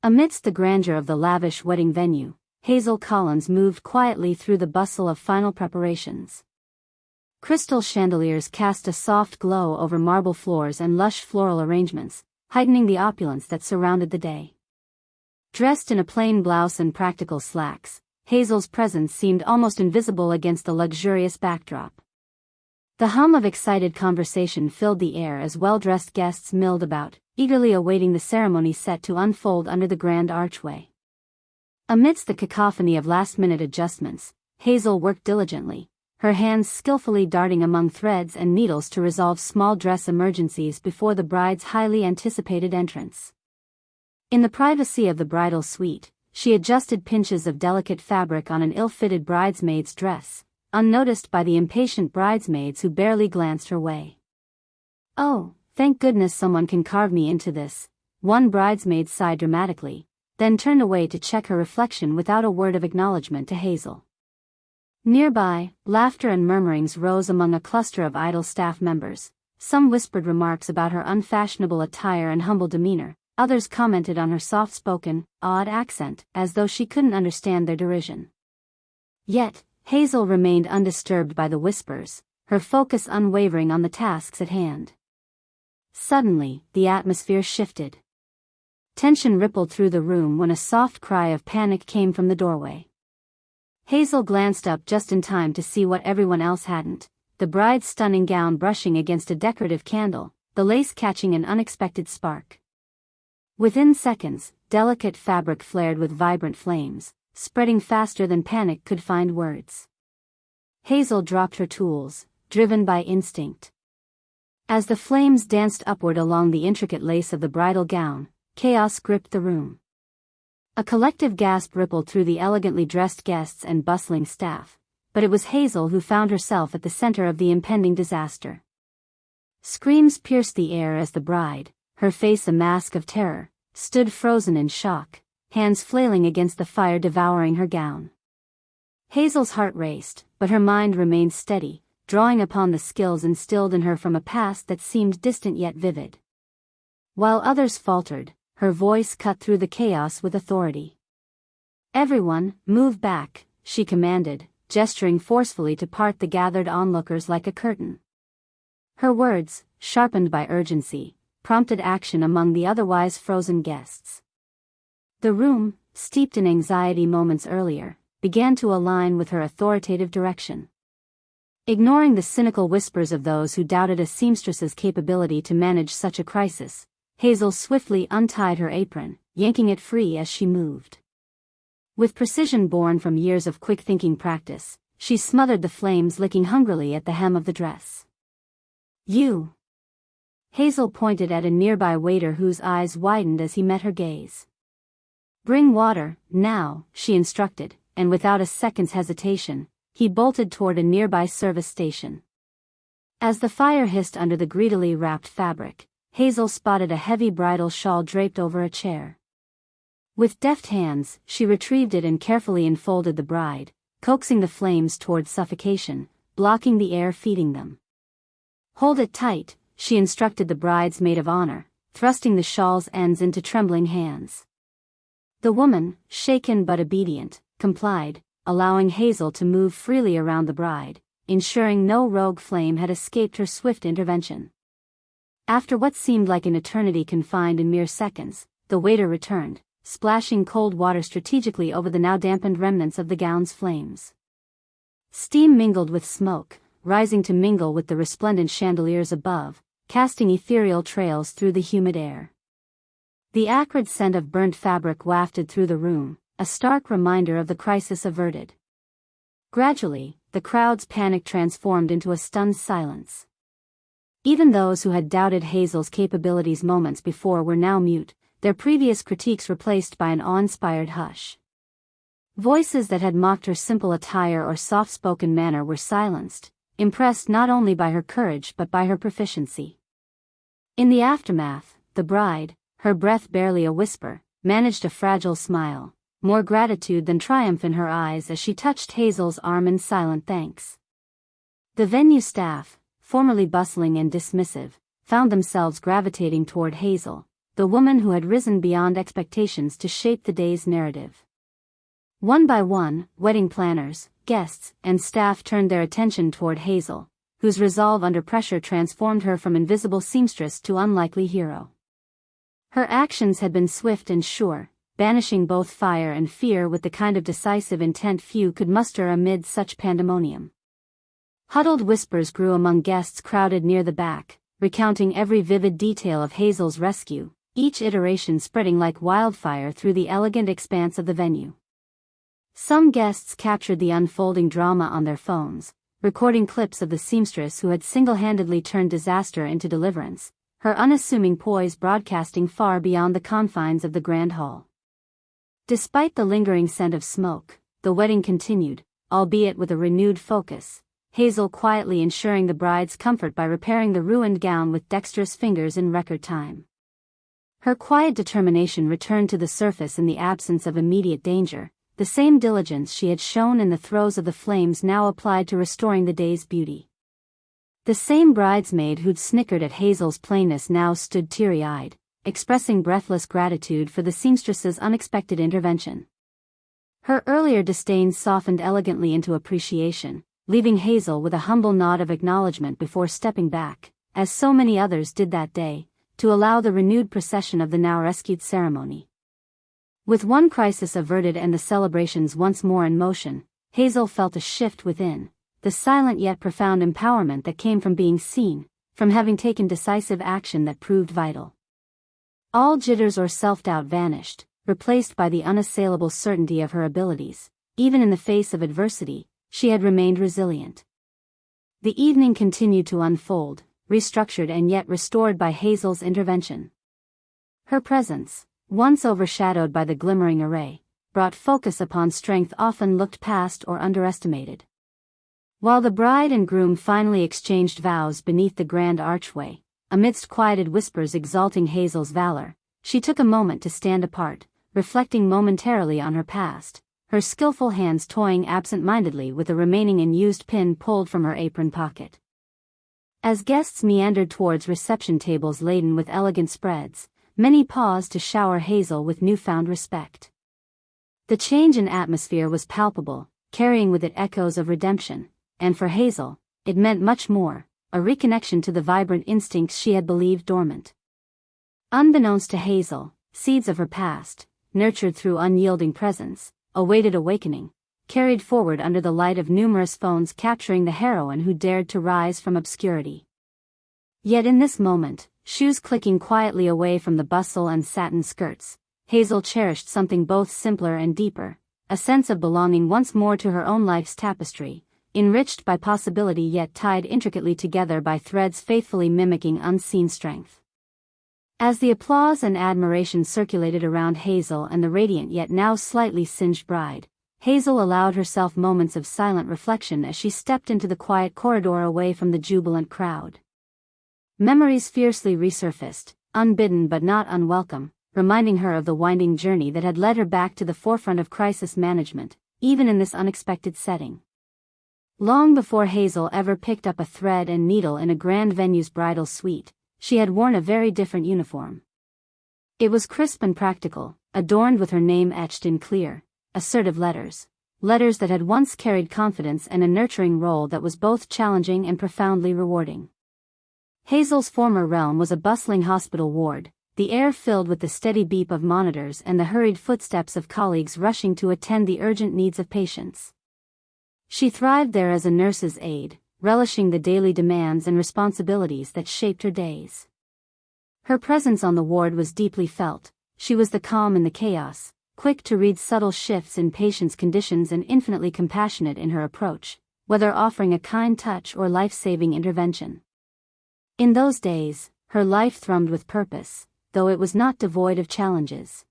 Amidst the grandeur of the lavish wedding venue, Hazel Collins moved quietly through the bustle of final preparations. Crystal chandeliers cast a soft glow over marble floors and lush floral arrangements, heightening the opulence that surrounded the day. Dressed in a plain blouse and practical slacks, Hazel's presence seemed almost invisible against the luxurious backdrop. The hum of excited conversation filled the air as well-dressed guests milled about, eagerly awaiting the ceremony set to unfold under the grand archway. Amidst the cacophony of last-minute adjustments, Hazel worked diligently, her hands skillfully darting among threads and needles to resolve small dress emergencies before the bride's highly anticipated entrance. In the privacy of the bridal suite, she adjusted pinches of delicate fabric on an ill-fitted bridesmaid's dress, unnoticed by the impatient bridesmaids who barely glanced her way. "Oh, thank goodness someone can carve me into this," one bridesmaid sighed dramatically, then turned away to check her reflection without a word of acknowledgement to Hazel. Nearby, laughter and murmurings rose among a cluster of idle staff members. Some whispered remarks about her unfashionable attire and humble demeanor, others commented on her soft-spoken, odd accent, as though she couldn't understand their derision. Yet, Hazel remained undisturbed by the whispers, her focus unwavering on the tasks at hand. Suddenly, the atmosphere shifted. Tension rippled through the room when a soft cry of panic came from the doorway. Hazel glanced up just in time to see what everyone else hadn't: the bride's stunning gown brushing against a decorative candle, the lace catching an unexpected spark. Within seconds, delicate fabric flared with vibrant flames, spreading faster than panic could find words. Hazel dropped her tools, driven by instinct. As the flames danced upward along the intricate lace of the bridal gown, chaos gripped the room. A collective gasp rippled through the elegantly dressed guests and bustling staff, but it was Hazel who found herself at the center of the impending disaster. Screams pierced the air as the bride, her face a mask of terror, stood frozen in shock, hands flailing against the fire devouring her gown. Hazel's heart raced, but her mind remained steady, drawing upon the skills instilled in her from a past that seemed distant yet vivid. While others faltered, her voice cut through the chaos with authority. "Everyone, move back," she commanded, gesturing forcefully to part the gathered onlookers like a curtain. Her words, sharpened by urgency, prompted action among the otherwise frozen guests. The room, steeped in anxiety moments earlier, began to align with her authoritative direction. Ignoring the cynical whispers of those who doubted a seamstress's capability to manage such a crisis, Hazel swiftly untied her apron, yanking it free as she moved. With precision born from years of quick-thinking practice, she smothered the flames licking hungrily at the hem of the dress. "You!" Hazel pointed at a nearby waiter whose eyes widened as he met her gaze. "Bring water, now," she instructed, and without a second's hesitation, he bolted toward a nearby service station. As the fire hissed under the greedily wrapped fabric, Hazel spotted a heavy bridal shawl draped over a chair. With deft hands, she retrieved it and carefully enfolded the bride, coaxing the flames toward suffocation, blocking the air feeding them. "Hold it tight," she instructed the bride's maid of honor, thrusting the shawl's ends into trembling hands. The woman, shaken but obedient, complied, allowing Hazel to move freely around the bride, ensuring no rogue flame had escaped her swift intervention. After what seemed like an eternity confined in mere seconds, the waiter returned, splashing cold water strategically over the now dampened remnants of the gown's flames. Steam mingled with smoke, rising to mingle with the resplendent chandeliers above, casting ethereal trails through the humid air. The acrid scent of burnt fabric wafted through the room, a stark reminder of the crisis averted. Gradually, the crowd's panic transformed into a stunned silence. Even those who had doubted Hazel's capabilities moments before were now mute, their previous critiques replaced by an awe-inspired hush. Voices that had mocked her simple attire or soft-spoken manner were silenced, impressed not only by her courage but by her proficiency. In the aftermath, the bride, her breath barely a whisper, managed a fragile smile, more gratitude than triumph in her eyes as she touched Hazel's arm in silent thanks. The venue staff, formerly bustling and dismissive, found themselves gravitating toward Hazel, the woman who had risen beyond expectations to shape the day's narrative. One by one, wedding planners, guests, and staff turned their attention toward Hazel, whose resolve under pressure transformed her from invisible seamstress to unlikely hero. Her actions had been swift and sure, banishing both fire and fear with the kind of decisive intent few could muster amid such pandemonium. Huddled whispers grew among guests crowded near the back, recounting every vivid detail of Hazel's rescue, each iteration spreading like wildfire through the elegant expanse of the venue. Some guests captured the unfolding drama on their phones, recording clips of the seamstress who had single-handedly turned disaster into deliverance, her unassuming poise broadcasting far beyond the confines of the grand hall. Despite the lingering scent of smoke, the wedding continued, albeit with a renewed focus, Hazel quietly ensuring the bride's comfort by repairing the ruined gown with dexterous fingers in record time. Her quiet determination returned to the surface in the absence of immediate danger. The same diligence she had shown in the throes of the flames now applied to restoring the day's beauty. The same bridesmaid who'd snickered at Hazel's plainness now stood teary-eyed, expressing breathless gratitude for the seamstress's unexpected intervention. Her earlier disdain softened elegantly into appreciation, leaving Hazel with a humble nod of acknowledgement before stepping back, as so many others did that day, to allow the renewed procession of the now rescued ceremony. With one crisis averted and the celebrations once more in motion, Hazel felt a shift within, the silent yet profound empowerment that came from being seen, from having taken decisive action that proved vital. All jitters or self-doubt vanished, replaced by the unassailable certainty of her abilities. Even in the face of adversity, she had remained resilient. The evening continued to unfold, restructured and yet restored by Hazel's intervention. Her presence, once overshadowed by the glimmering array, brought focus upon strength often looked past or underestimated. While the bride and groom finally exchanged vows beneath the grand archway, amidst quieted whispers exalting Hazel's valor, she took a moment to stand apart, reflecting momentarily on her past, her skillful hands toying absent-mindedly with a remaining unused pin pulled from her apron pocket. As guests meandered towards reception tables laden with elegant spreads, many paused to shower Hazel with newfound respect. The change in atmosphere was palpable, carrying with it echoes of redemption, and for Hazel, it meant much more, a reconnection to the vibrant instincts she had believed dormant. Unbeknownst to Hazel, seeds of her past, nurtured through unyielding presence, awaited awakening, carried forward under the light of numerous phones capturing the heroine who dared to rise from obscurity. Yet in this moment, shoes clicking quietly away from the bustle and satin skirts, Hazel cherished something both simpler and deeper, a sense of belonging once more to her own life's tapestry, enriched by possibility yet tied intricately together by threads faithfully mimicking unseen strength. As the applause and admiration circulated around Hazel and the radiant yet now slightly singed bride, Hazel allowed herself moments of silent reflection as she stepped into the quiet corridor away from the jubilant crowd. Memories fiercely resurfaced, unbidden but not unwelcome, reminding her of the winding journey that had led her back to the forefront of crisis management, even in this unexpected setting. Long before Hazel ever picked up a thread and needle in a grand venue's bridal suite, she had worn a very different uniform. It was crisp and practical, adorned with her name etched in clear, assertive letters that had once carried confidence and a nurturing role that was both challenging and profoundly rewarding. Hazel's former realm was a bustling hospital ward, the air filled with the steady beep of monitors and the hurried footsteps of colleagues rushing to attend the urgent needs of patients. She thrived there as a nurse's aide, relishing the daily demands and responsibilities that shaped her days. Her presence on the ward was deeply felt. She was the calm in the chaos, quick to read subtle shifts in patients' conditions and infinitely compassionate in her approach, whether offering a kind touch or life-saving intervention. In those days, her life thrummed with purpose, though it was not devoid of challenges.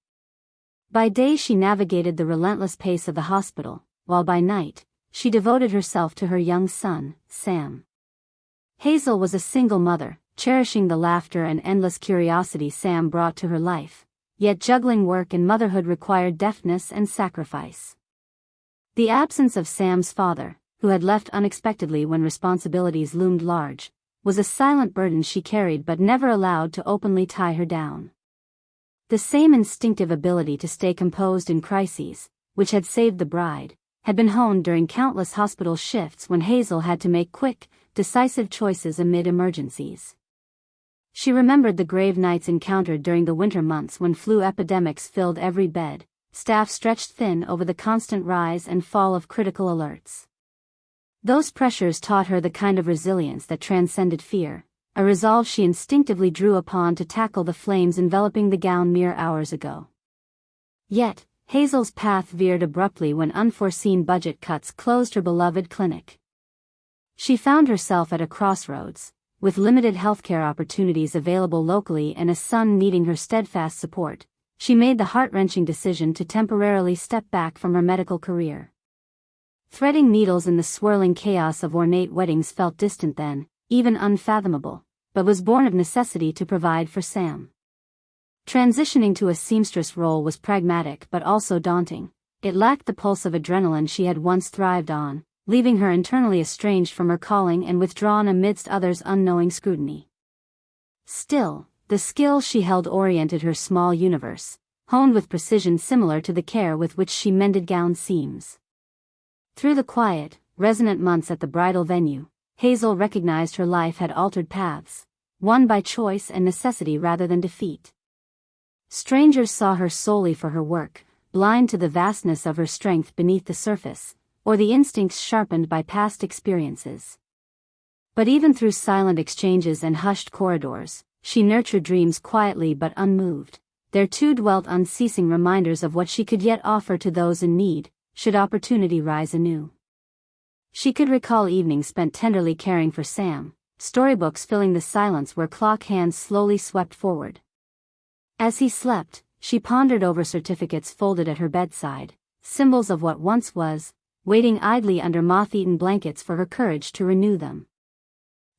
By day she navigated the relentless pace of the hospital, while by night, she devoted herself to her young son, Sam. Hazel was a single mother, cherishing the laughter and endless curiosity Sam brought to her life, yet juggling work and motherhood required deftness and sacrifice. The absence of Sam's father, who had left unexpectedly when responsibilities loomed large, was a silent burden she carried but never allowed to openly tie her down. The same instinctive ability to stay composed in crises, which had saved the bride, had been honed during countless hospital shifts when Hazel had to make quick, decisive choices amid emergencies. She remembered the grave nights encountered during the winter months when flu epidemics filled every bed, staff stretched thin over the constant rise and fall of critical alerts. Those pressures taught her the kind of resilience that transcended fear, a resolve she instinctively drew upon to tackle the flames enveloping the gown mere hours ago. Yet, Hazel's path veered abruptly when unforeseen budget cuts closed her beloved clinic. She found herself at a crossroads, with limited healthcare opportunities available locally and a son needing her steadfast support. She made the heart-wrenching decision to temporarily step back from her medical career. Threading needles in the swirling chaos of ornate weddings felt distant then, even unfathomable, but was born of necessity to provide for Sam. Transitioning to a seamstress role was pragmatic but also daunting. It lacked the pulse of adrenaline she had once thrived on, leaving her internally estranged from her calling and withdrawn amidst others' unknowing scrutiny. Still, the skill she held oriented her small universe, honed with precision similar to the care with which she mended gown seams. Through the quiet, resonant months at the bridal venue, Hazel recognized her life had altered paths, won by choice and necessity rather than defeat. Strangers saw her solely for her work, blind to the vastness of her strength beneath the surface, or the instincts sharpened by past experiences. But even through silent exchanges and hushed corridors, she nurtured dreams quietly but unmoved. There too dwelt unceasing reminders of what she could yet offer to those in need, should opportunity rise anew. She could recall evenings spent tenderly caring for Sam, storybooks filling the silence where clock hands slowly swept forward. As he slept, she pondered over certificates folded at her bedside, symbols of what once was, waiting idly under moth-eaten blankets for her courage to renew them.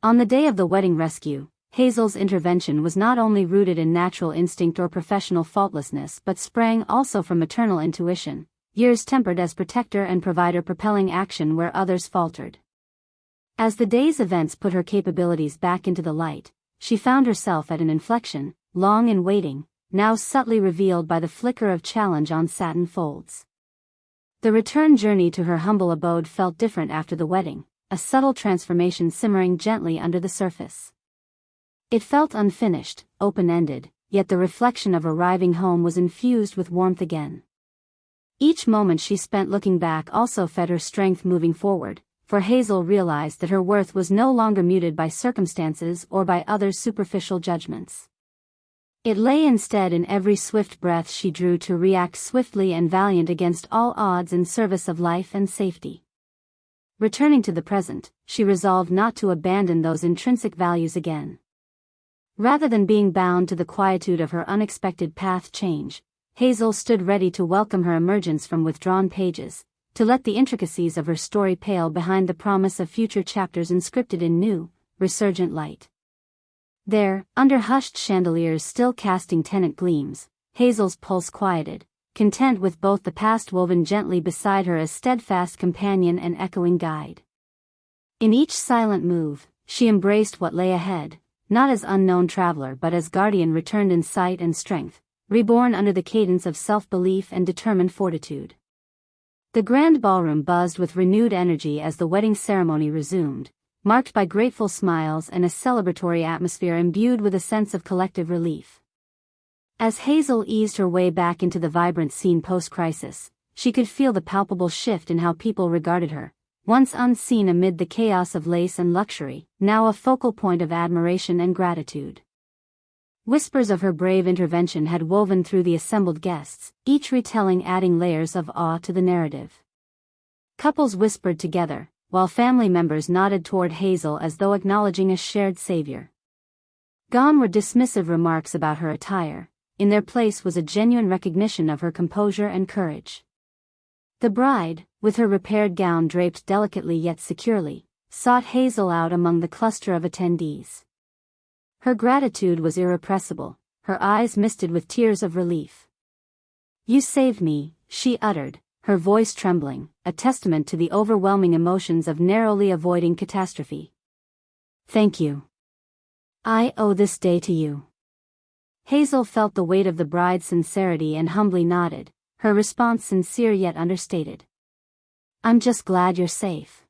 On the day of the wedding rescue, Hazel's intervention was not only rooted in natural instinct or professional faultlessness but sprang also from maternal intuition, years tempered as protector and provider propelling action where others faltered. As the day's events put her capabilities back into the light, she found herself at an inflection, long in waiting, now subtly revealed by the flicker of challenge on satin folds. The return journey to her humble abode felt different after the wedding, a subtle transformation simmering gently under the surface. It felt unfinished, open-ended, yet the reflection of arriving home was infused with warmth again. Each moment she spent looking back also fed her strength moving forward, for Hazel realized that her worth was no longer muted by circumstances or by others' superficial judgments. It lay instead in every swift breath she drew to react swiftly and valiant against all odds in service of life and safety. Returning to the present, she resolved not to abandon those intrinsic values again. Rather than being bound to the quietude of her unexpected path change, Hazel stood ready to welcome her emergence from withdrawn pages, to let the intricacies of her story pale behind the promise of future chapters inscripted in new, resurgent light. There, under hushed chandeliers still casting tenant gleams, Hazel's pulse quieted, content with both the past woven gently beside her as steadfast companion and echoing guide. In each silent move, she embraced what lay ahead, not as unknown traveler but as guardian returned in sight and strength, reborn under the cadence of self-belief and determined fortitude. The grand ballroom buzzed with renewed energy as the wedding ceremony resumed, marked by grateful smiles and a celebratory atmosphere imbued with a sense of collective relief. As Hazel eased her way back into the vibrant scene post-crisis, she could feel the palpable shift in how people regarded her, once unseen amid the chaos of lace and luxury, now a focal point of admiration and gratitude. Whispers of her brave intervention had woven through the assembled guests, each retelling adding layers of awe to the narrative. Couples whispered together, while family members nodded toward Hazel as though acknowledging a shared savior. Gone were dismissive remarks about her attire, in their place was a genuine recognition of her composure and courage. The bride, with her repaired gown draped delicately yet securely, sought Hazel out among the cluster of attendees. Her gratitude was irrepressible, her eyes misted with tears of relief. "You saved me," she uttered, her voice trembling, a testament to the overwhelming emotions of narrowly avoiding catastrophe. "Thank you. I owe this day to you." Hazel felt the weight of the bride's sincerity and humbly nodded, her response sincere yet understated. "I'm just glad you're safe."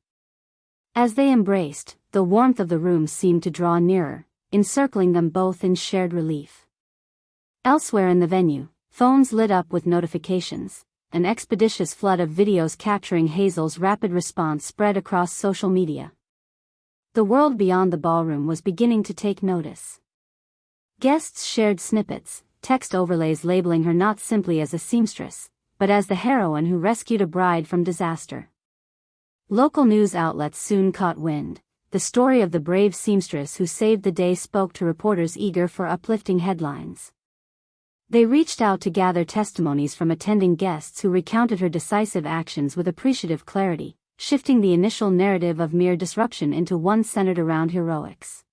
As they embraced, the warmth of the room seemed to draw nearer, encircling them both in shared relief. Elsewhere in the venue, phones lit up with notifications. An expeditious flood of videos capturing Hazel's rapid response spread across social media. The world beyond the ballroom was beginning to take notice. Guests shared snippets, text overlays labeling her not simply as a seamstress, but as the heroine who rescued a bride from disaster. Local news outlets soon caught wind. The story of the brave seamstress who saved the day spoke to reporters eager for uplifting headlines. They reached out to gather testimonies from attending guests who recounted her decisive actions with appreciative clarity, shifting the initial narrative of mere disruption into one centered around heroics.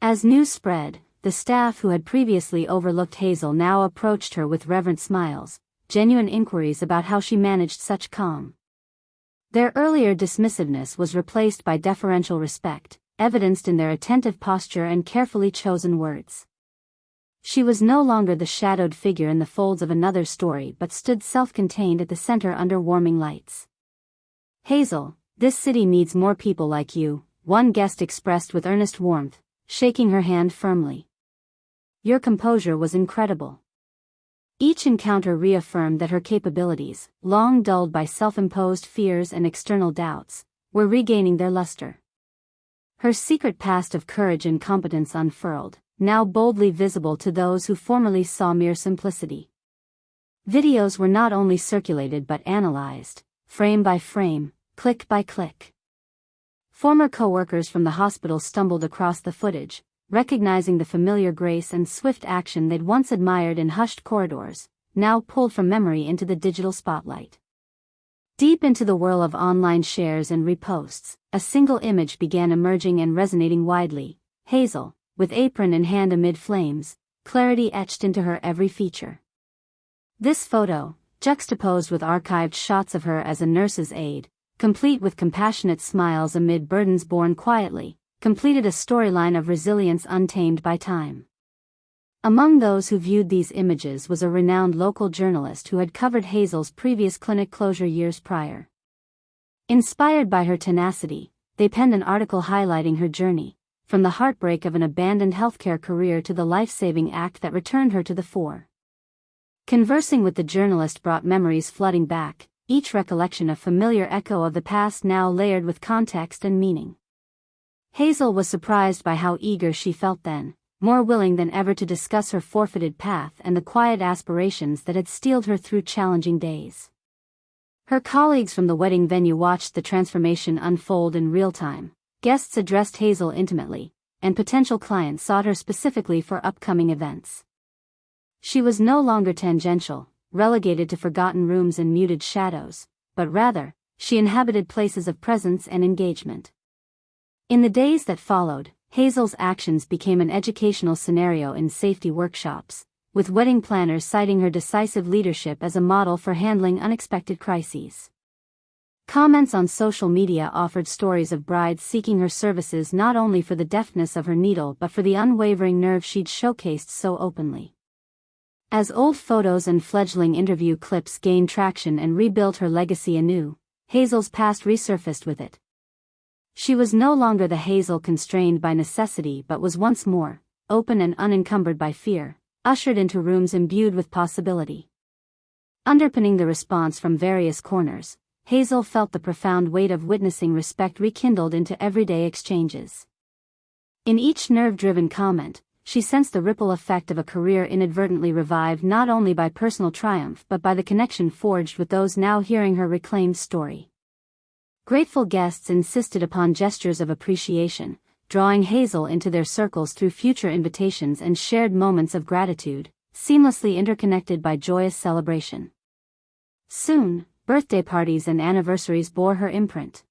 As news spread, the staff who had previously overlooked Hazel now approached her with reverent smiles, genuine inquiries about how she managed such calm. Their earlier dismissiveness was replaced by deferential respect, evidenced in their attentive posture and carefully chosen words. She was no longer the shadowed figure in the folds of another story but stood self-contained at the center under warming lights. "Hazel, this city needs more people like you," one guest expressed with earnest warmth, shaking her hand firmly. "Your composure was incredible." Each encounter reaffirmed that her capabilities, long dulled by self-imposed fears and external doubts, were regaining their luster. Her secret past of courage and competence unfurled, now boldly visible to those who formerly saw mere simplicity. Videos were not only circulated but analyzed, frame by frame, click by click. Former co-workers from the hospital stumbled across the footage, recognizing the familiar grace and swift action they'd once admired in hushed corridors, now pulled from memory into the digital spotlight. Deep into the whirl of online shares and reposts, a single image began emerging and resonating widely: Hazel, with apron in hand amid flames, clarity etched into her every feature. This photo, juxtaposed with archived shots of her as a nurse's aide, complete with compassionate smiles amid burdens borne quietly, completed a storyline of resilience untamed by time. Among those who viewed these images was a renowned local journalist who had covered Hazel's previous clinic closure years prior. Inspired by her tenacity, they penned an article highlighting her journey, from the heartbreak of an abandoned healthcare career to the life-saving act that returned her to the fore. Conversing with the journalist brought memories flooding back, each recollection a familiar echo of the past now layered with context and meaning. Hazel was surprised by how eager she felt then, more willing than ever to discuss her forfeited path and the quiet aspirations that had steeled her through challenging days. Her colleagues from the wedding venue watched the transformation unfold in real time. Guests addressed Hazel intimately, and potential clients sought her specifically for upcoming events. She was no longer tangential, relegated to forgotten rooms and muted shadows, but rather, she inhabited places of presence and engagement. In the days that followed, Hazel's actions became an educational scenario in safety workshops, with wedding planners citing her decisive leadership as a model for handling unexpected crises. Comments on social media offered stories of brides seeking her services not only for the deftness of her needle but for the unwavering nerve she'd showcased so openly. As old photos and fledgling interview clips gained traction and rebuilt her legacy anew, Hazel's past resurfaced with it. She was no longer the Hazel constrained by necessity but was once more, open and unencumbered by fear, ushered into rooms imbued with possibility. Underpinning the response from various corners, Hazel felt the profound weight of witnessing respect rekindled into everyday exchanges. In each nerve-driven comment, she sensed the ripple effect of a career inadvertently revived not only by personal triumph but by the connection forged with those now hearing her reclaimed story. Grateful guests insisted upon gestures of appreciation, drawing Hazel into their circles through future invitations and shared moments of gratitude, seamlessly interconnected by joyous celebration. Soon, birthday parties and anniversaries bore her imprint.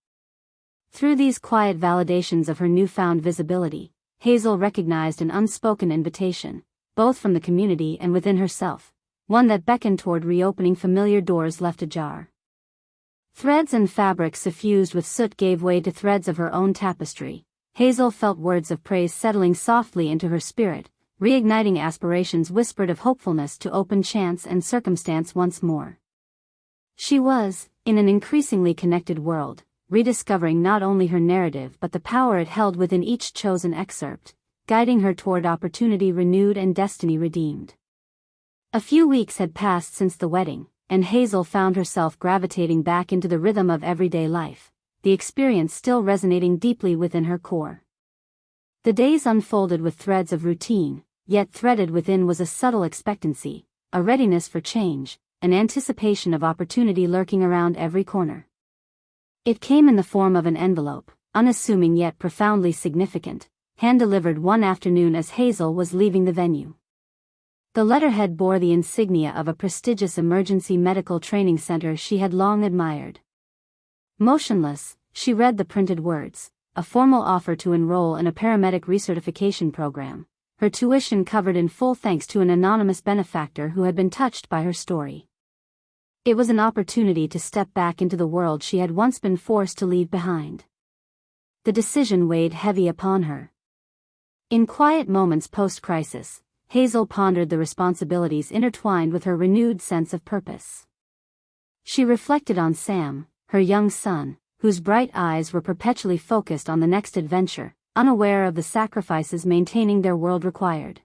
Through these quiet validations of her newfound visibility, Hazel recognized an unspoken invitation, both from the community and within herself, one that beckoned toward reopening familiar doors left ajar. Threads and fabric suffused with soot gave way to threads of her own tapestry. Hazel felt words of praise settling softly into her spirit, reigniting aspirations whispered of hopefulness to open chance and circumstance once more. She was, in an increasingly connected world, rediscovering not only her narrative but the power it held within each chosen excerpt, guiding her toward opportunity renewed and destiny redeemed. A few weeks had passed since the wedding, and Hazel found herself gravitating back into the rhythm of everyday life, the experience still resonating deeply within her core. The days unfolded with threads of routine, yet threaded within was a subtle expectancy, a readiness for change, an anticipation of opportunity lurking around every corner. It came in the form of an envelope, unassuming yet profoundly significant, hand-delivered one afternoon as Hazel was leaving the venue. The letterhead bore the insignia of a prestigious emergency medical training center she had long admired. Motionless, she read the printed words, a formal offer to enroll in a paramedic recertification program, her tuition covered in full thanks to an anonymous benefactor who had been touched by her story. It was an opportunity to step back into the world she had once been forced to leave behind. The decision weighed heavy upon her. In quiet moments post-crisis, Hazel pondered the responsibilities intertwined with her renewed sense of purpose. She reflected on Sam, her young son, whose bright eyes were perpetually focused on the next adventure, unaware of the sacrifices maintaining their world required.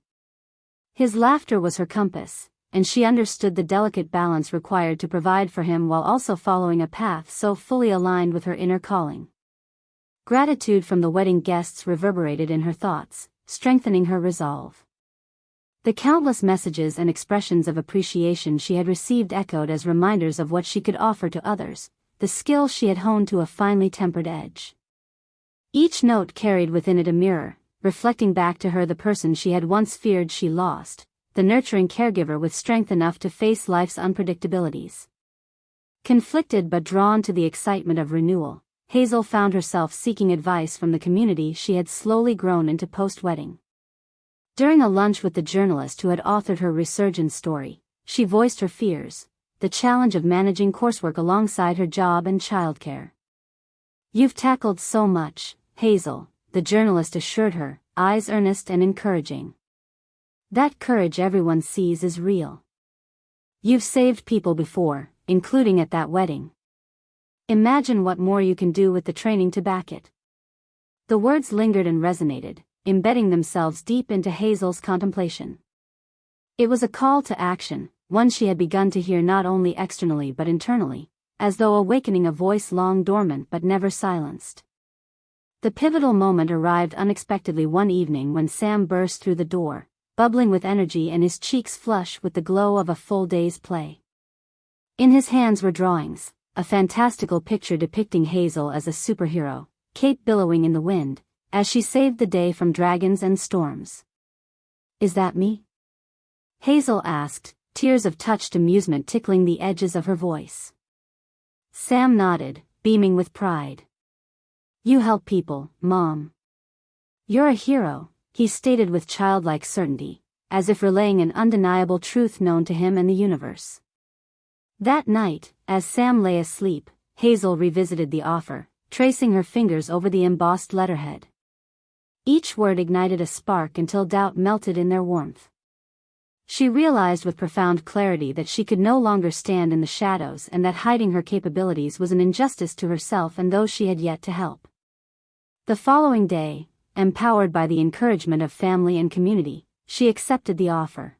His laughter was her compass, and she understood the delicate balance required to provide for him while also following a path so fully aligned with her inner calling. Gratitude from the wedding guests reverberated in her thoughts, strengthening her resolve. The countless messages and expressions of appreciation she had received echoed as reminders of what she could offer to others, the skill she had honed to a finely tempered edge. Each note carried within it a mirror, reflecting back to her the person she had once feared she lost, the nurturing caregiver with strength enough to face life's unpredictabilities. Conflicted but drawn to the excitement of renewal, Hazel found herself seeking advice from the community she had slowly grown into post-wedding. During a lunch with the journalist who had authored her resurgence story, she voiced her fears, the challenge of managing coursework alongside her job and childcare. "You've tackled so much, Hazel," the journalist assured her, eyes earnest and encouraging. "That courage everyone sees is real. You've saved people before, including at that wedding. Imagine what more you can do with the training to back it." The words lingered and resonated, embedding themselves deep into Hazel's contemplation. It was a call to action, one she had begun to hear not only externally but internally, as though awakening a voice long dormant but never silenced. The pivotal moment arrived unexpectedly one evening when Sam burst through the door, bubbling with energy and his cheeks flush with the glow of a full day's play. In his hands were drawings, a fantastical picture depicting Hazel as a superhero, cape billowing in the wind, as she saved the day from dragons and storms. "Is that me?" Hazel asked, tears of touched amusement tickling the edges of her voice. Sam nodded, beaming with pride. "You help people, Mom. You're a hero," he stated with childlike certainty, as if relaying an undeniable truth known to him and the universe. That night, as Sam lay asleep, Hazel revisited the offer, tracing her fingers over the embossed letterhead. Each word ignited a spark until doubt melted in their warmth. She realized with profound clarity that she could no longer stand in the shadows and that hiding her capabilities was an injustice to herself and those she had yet to help. The following day, empowered by the encouragement of family and community, she accepted the offer.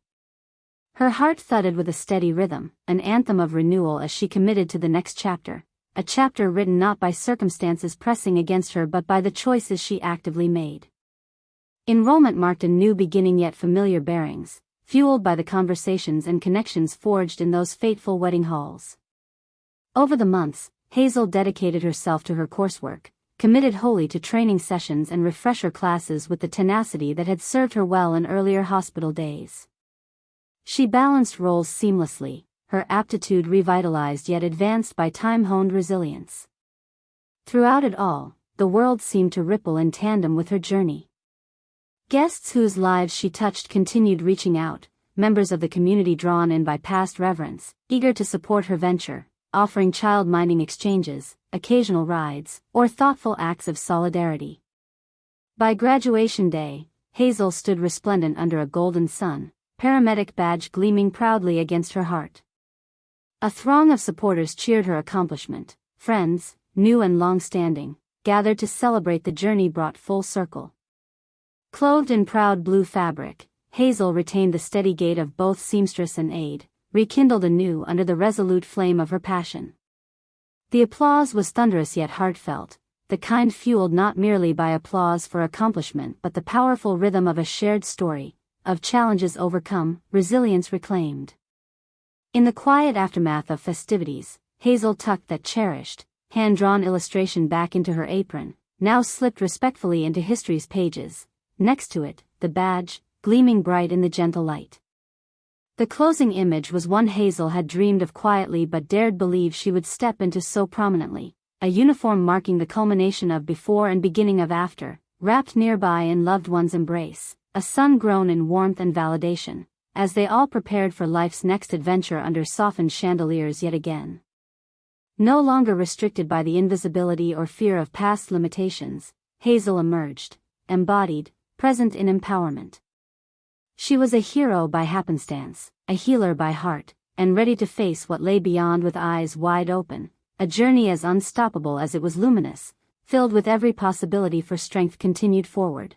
Her heart thudded with a steady rhythm, an anthem of renewal as she committed to the next chapter, a chapter written not by circumstances pressing against her but by the choices she actively made. Enrollment marked a new beginning yet familiar bearings, fueled by the conversations and connections forged in those fateful wedding halls. Over the months, Hazel dedicated herself to her coursework, committed wholly to training sessions and refresher classes with the tenacity that had served her well in earlier hospital days. She balanced roles seamlessly, her aptitude revitalized yet advanced by time-honed resilience. Throughout it all, the world seemed to ripple in tandem with her journey. Guests whose lives she touched continued reaching out, members of the community drawn in by past reverence, eager to support her venture, offering child-minding exchanges, occasional rides, or thoughtful acts of solidarity. By graduation day, Hazel stood resplendent under a golden sun, paramedic badge gleaming proudly against her heart. A throng of supporters cheered her accomplishment. Friends, new and long-standing, gathered to celebrate the journey brought full circle. Clothed in proud blue fabric, Hazel retained the steady gait of both seamstress and aide, rekindled anew under the resolute flame of her passion. The applause was thunderous yet heartfelt, the kind fueled not merely by applause for accomplishment but the powerful rhythm of a shared story, of challenges overcome, resilience reclaimed. In the quiet aftermath of festivities, Hazel tucked that cherished, hand-drawn illustration back into her apron, now slipped respectfully into history's pages. Next to it, the badge, gleaming bright in the gentle light. The closing image was one Hazel had dreamed of quietly but dared believe she would step into so prominently, a uniform marking the culmination of before and beginning of after, wrapped nearby in loved one's embrace, a sun grown in warmth and validation, as they all prepared for life's next adventure under softened chandeliers yet again. No longer restricted by the invisibility or fear of past limitations, Hazel emerged, embodied, present in empowerment. She was a hero by happenstance, a healer by heart, and ready to face what lay beyond with eyes wide open, a journey as unstoppable as it was luminous, filled with every possibility for strength continued forward.